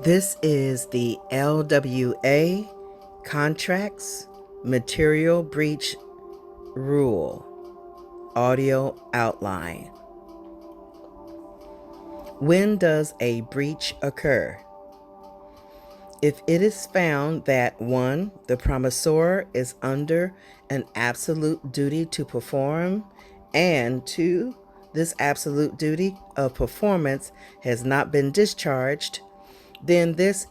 This is the LWA Contracts Material Breach Rule audio outline. When does a breach occur? If it is found that 1. The promisor is under an absolute duty to perform, and 2. This absolute duty of performance has not been discharged, then this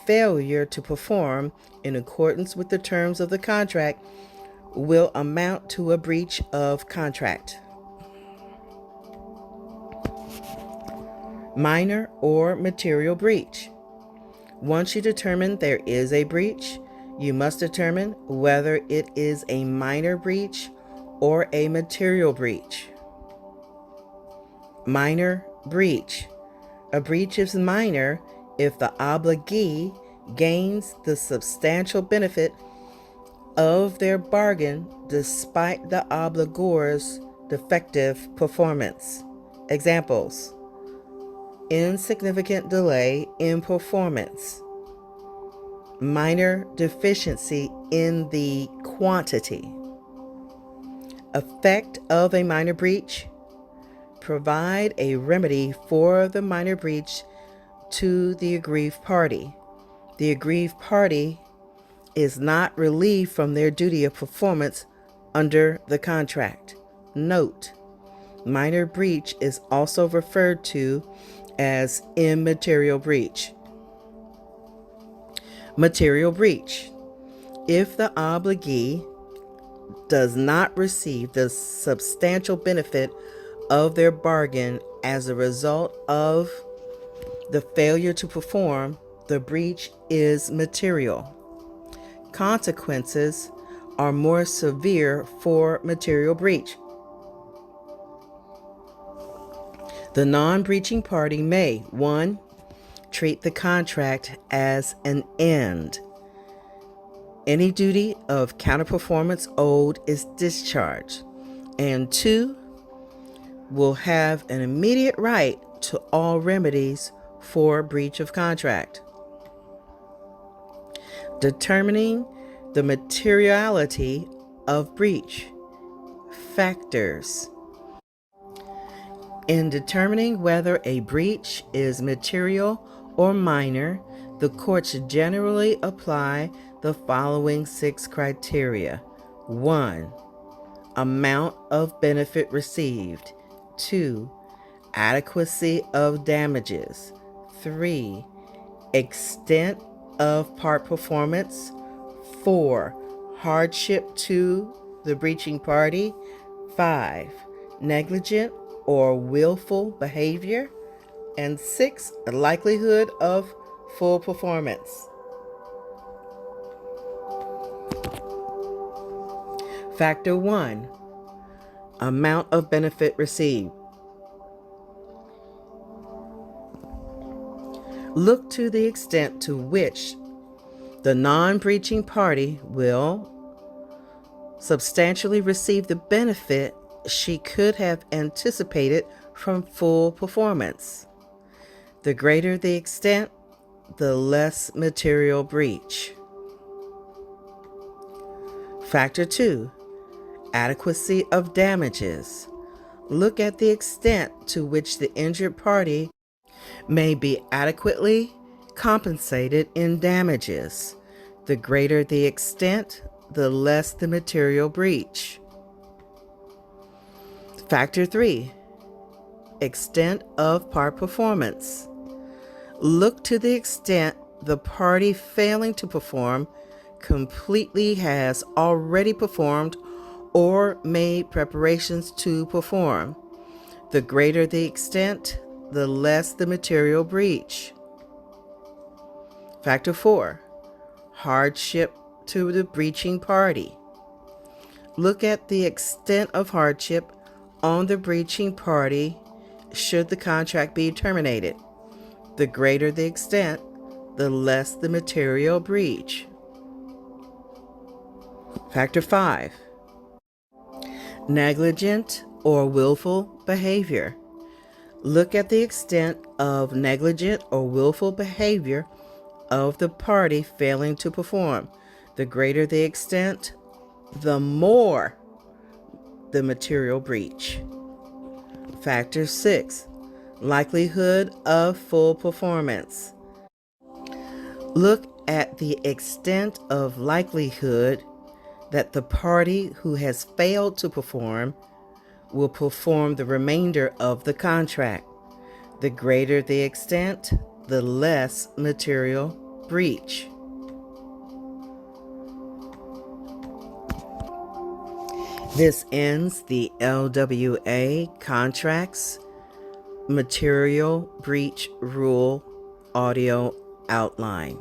failure to perform in accordance with the terms of the contract will amount to a breach of contract. Minor or material breach. Once you determine there is a breach, you must determine whether it is a minor breach or a material breach. Minor breach. A breach is minor if the obligee gains the substantial benefit of their bargain despite the obligor's defective performance. Examples: insignificant delay in performance, minor deficiency in the quantity. Effect of a minor breach: provide a remedy for the minor breach to the aggrieved party. The aggrieved party is not relieved from their duty of performance under the contract. Note: minor breach is also referred to as immaterial breach. Material breach. If the obligee does not receive the substantial benefit of their bargain as a result of the failure to perform, the breach is material. Consequences are more severe for material breach. The non-breaching party may: 1. Treat the contract as an end. Any duty of counterperformance owed is discharged. And 2. Will have an immediate right to all remedies for breach of contract. Determining the materiality of breach. Factors. In determining whether a breach is material or minor, the courts generally apply the following 6 criteria. 1. Amount of benefit received. 2. Adequacy of damages. 3. Extent of part performance. 4. Hardship to the breaching party. 5. Negligent or willful behavior. And 6. Likelihood of full performance. Factor 1. Amount of benefit received. Look to the extent to which the non-breaching party will substantially receive the benefit she could have anticipated from full performance. The greater the extent, the less material breach. Factor 2. Adequacy of damages. Look at the extent to which the injured party may be adequately compensated in damages. The greater the extent, the less the material breach. Factor 3. Extent of part performance. Look to the extent the party failing to perform completely has already performed or made preparations to perform. The greater the extent, the less the material breach. Factor 4. Hardship to the breaching party. Look at the extent of hardship on the breaching party should the contract be terminated. The greater the extent, the less the material breach. Factor 5. Negligent or willful behavior. Look at the extent of negligent or willful behavior of the party failing to perform. The greater the extent, the more the material breach. Factor 6. Likelihood of full performance. Look at the extent of likelihood that the party who has failed to perform will perform the remainder of the contract. The greater the extent, the less material breach. This ends the LWA Contracts Material Breach Rule audio outline.